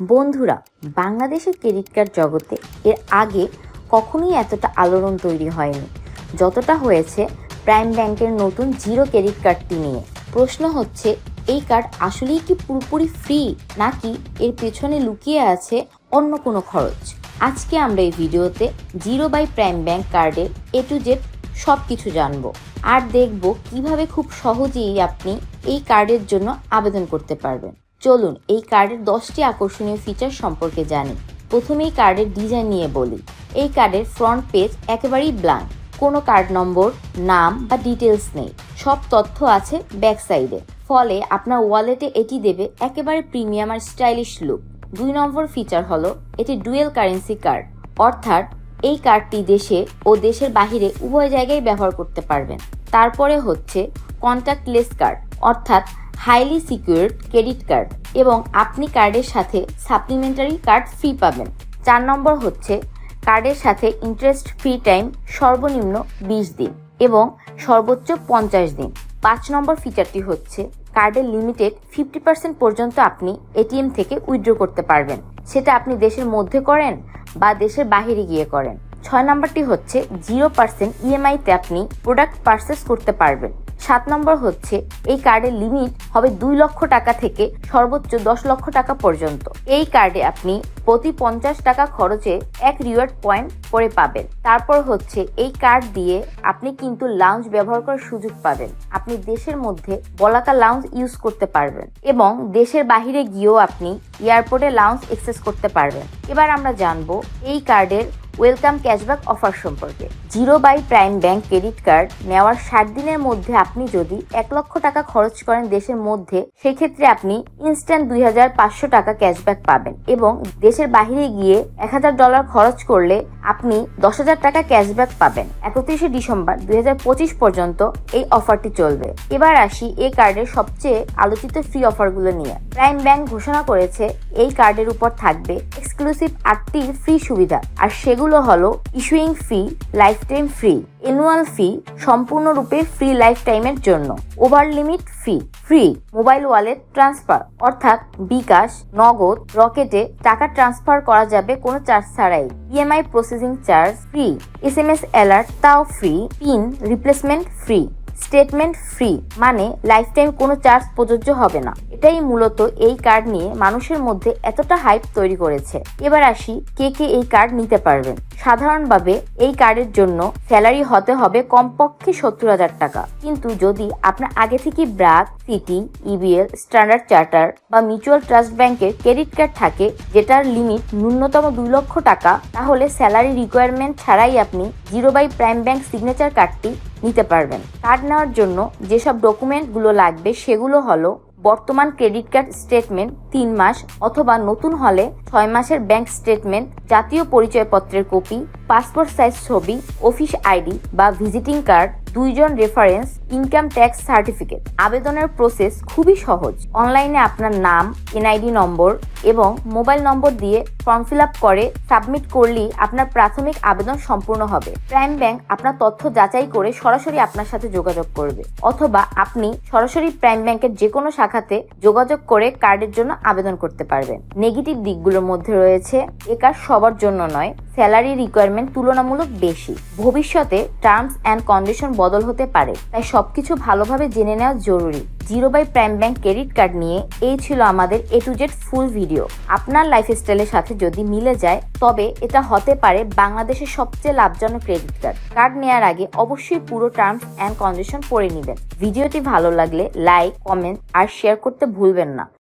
বন্ধুরা, বাংলাদেশের credit card জগতে এর আগে কখনোই এতটা আলোড়ন তৈরি হয়নি যতটা হয়েছে প্রাইম ব্যাংকের নতুন জিরো ক্রেডিট কার্ডটি নিয়ে। প্রশ্ন হচ্ছে, এই কার্ড আসলেই কি পুরোপুরি ফ্রি, নাকি এর পেছনে লুকিয়ে আছে অন্য কোনো খরচ? আজকে আমরা এই ভিডিওতে জিরো বাই প্রাইম ব্যাংক কার্ডের A to Z সব কিছু জানবো আর দেখব কিভাবে খুব সহজেই আপনি এই কার্ডের জন্য আবেদন করতে পারবেন। চলুন এই কার্ডের 10টি আকর্ষণীয় ফিচার সম্পর্কে জানি। প্রথমেই কার্ডের ডিজাইন নিয়ে বলি। এই কার্ডের ফ্রন্ট পেজ একেবারেই ব্ল্যাঙ্ক, কোনো কার্ড নম্বর, নাম বা ডিটেলস নেই। সব তথ্য আছে ব্যাক সাইডে, ফলে আপনার ওয়ালেটে এটি দেবে একেবারে প্রিমিয়াম আর স্টাইলিশ লুক। 2 নম্বর ফিচার হলো এটি ডুয়েল কারেন্সি কার্ড, অর্থাৎ এই কার্ডটি দেশে ও দেশের বাহিরে উভয় জায়গায় ব্যবহার করতে পারবেন। তারপরে হচ্ছে কন্ট্যাক্টলেস কার্ড, অর্থাৎ হাইলি সিকিউরড ক্রেডিট কার্ড, এবং আপনি কার্ডের সাথে সাপ্লিমেন্টারি কার্ড ফ্রি পাবেন। 4 নম্বর হচ্ছে কার্ডের সাথে ইন্টারেস্ট ফ্রি টাইম সর্বনিম্ন 20 দিন এবং সর্বোচ্চ 50 দিন। 5 নম্বর ফিচারটি হচ্ছে কার্ডের লিমিটেড 50% পর্যন্ত আপনি এটিএম থেকে উইথড্র করতে পারবেন, সেটা আপনি দেশের মধ্যে করেন বা দেশের বাহিরে গিয়ে করেন। 6 নম্বরটি হচ্ছে 0% ইএমআইতে আপনি প্রোডাক্ট পারচেস করতে পারবেন। 7 নম্বর হচ্ছে এই কার্ডের লিমিট হবে 2 লক্ষ টাকা থেকে সর্বোচ্চ 10 লক্ষ টাকা পর্যন্ত। এই কার্ডে আপনি প্রতি 50 টাকা খরচে 1 রিওয়ার্ড পয়েন্ট করে পাবেন। তারপর হচ্ছে এই কার্ড দিয়ে আপনি কিন্তু লাউঞ্জ ব্যবহার করার সুযোগ পাবেন। আপনি দেশের মধ্যে বলাকা লাউঞ্জ ইউজ করতে পারবেন এবং দেশের বাহিরে গিয়েও আপনি এয়ারপোর্টে লাউঞ্জ অ্যাক্সেস করতে পারবেন। এবার আমরা জানবো এই কার্ডের ওয়েলকাম ক্যাশব্যাক অফার সম্পর্কে। Zero by Prime Bank credit card নেওয়ার 60 দিনের মধ্যে আপনি যদি 1 লক্ষ টাকা খরচ করেন দেশের মধ্যে, সেক্ষেত্রে আপনি ইনস্ট্যান্ট 2500 টাকা ক্যাশব্যাক পাবেন এবং দেশের বাইরে গিয়ে $1000 খরচ করলে আপনি 10,000 টাকা ক্যাশব্যাক পাবেন। 31শে ডিসেম্বর 2025 পর্যন্ত এই অফারটি চলবে। এবার আসি এই কার্ডের সবচেয়ে আলোচিত ফ্রি অফারগুলো নিয়ে। প্রাইম ব্যাংক ঘোষণা করেছে এই কার্ডের উপর থাকবে এক্সক্লুসিভ 8টি ফ্রি সুবিধা, আর সেগুলো হলো ইস্যুইং ফি, লাইফ টাইম ফ্রি, অ্যানুয়াল ফি সম্পূর্ণরূপে ফ্রি লাইফ টাইমের জন্য, ওভার লিমিট ফি, ফ্রি মোবাইল ওয়ালেট ট্রান্সফার, অর্থাৎ বিকাশ, নগদ, রকেটে টাকা ট্রান্সফার করা যাবে কোনো চার্জ ছাড়াই, EMI processing charge free, SMS alert তাও free, PIN replacement free, statement free, মানে লাইফ টাইম কোনো চার্জ প্রযোজ্য হবে না। এটাই মূলত এই কার্ড নিয়ে মানুষের মধ্যে এতটা হাইপ তৈরি করেছে। এবার আসি কে কে এই কার্ড নিতে পারবেন। সাধারণভাবে এই কার্ডের জন্য স্যালারি হতে হবে কমপক্ষে 70,000 টাকা, কিন্তু যদি আপনার আগে থেকে BRAC, city, EBL, standard charter বা মিউচুয়াল ট্রাস্ট ব্যাংকের ক্রেডিট কার্ড থাকে যেটার লিমিট ন্যূনতম 2 লক্ষ টাকা, তাহলে স্যালারি রিকোয়ারমেন্ট ছাড়াই আপনি zero by Prime Bank signature কার্ডটি নিতে পারবেন। কার্ড নেওয়ার জন্য যেসব ডকুমেন্টগুলো লাগবে সেগুলো হলো বর্তমান ক্রেডিট কার্ড স্টেটমেন্ট 3 মাস অথবা নতুন হলে 6 মাসের ব্যাংক স্টেটমেন্ট, জাতীয় পরিচয়পত্রের কপি, পাসপোর্ট সাইজ ছবি, অফিস আইডি বা ভিজিটিং কার্ড, 2 জন রেফারেন্স, ইনকাম ট্যাক্স সার্টিফিকেট। আবেদনের প্রসেস খুবই সহজ। অনলাইনে আপনার নাম, এনআইডি নম্বর এবং মোবাইল নম্বর দিয়ে ফর্ম ফিল আপ করে সাবমিট করলেই আপনার প্রাথমিক আবেদন সম্পূর্ণ হবে। প্রাইম ব্যাংক আপনার তথ্য যাচাই করে সরাসরি আপনার সাথে যোগাযোগ করবে, অথবা আপনি সরাসরি প্রাইম ব্যাংকের যে কোনো শাখাতে যোগাযোগ করে কার্ডের জন্য আবেদন করতে পারবেন। নেগেটিভ দিকগুলোর মধ্যে রয়েছে এ কার্ড সবার জন্য নয়, স্যালারি রিকোয়ারমেন্ট তুলনামূলক বেশি, ভবিষ্যতে টার্মস অ্যান্ড কন্ডিশন বদল হতে পারে, তাই সবকিছু ভালোভাবে জেনে নেওয়া জরুরি। Zero by Prime Bank credit card নিয়ে এই ছিল আমাদের A to Z full video. আপনার লাইফস্টাইলের সাথে যদি মিলে যায় তবে এটা হতে পারে বাংলাদেশের সবচেয়ে লাভজনক ক্রেডিট কার্ড। কার্ড নেওয়ার আগে অবশ্যই পুরো টার্মস অ্যান্ড কন্ডিশন পড়ে নেবেন। ভিডিওটি ভালো লাগলে লাইক, কমেন্ট আর শেয়ার করতে ভুলবেন না।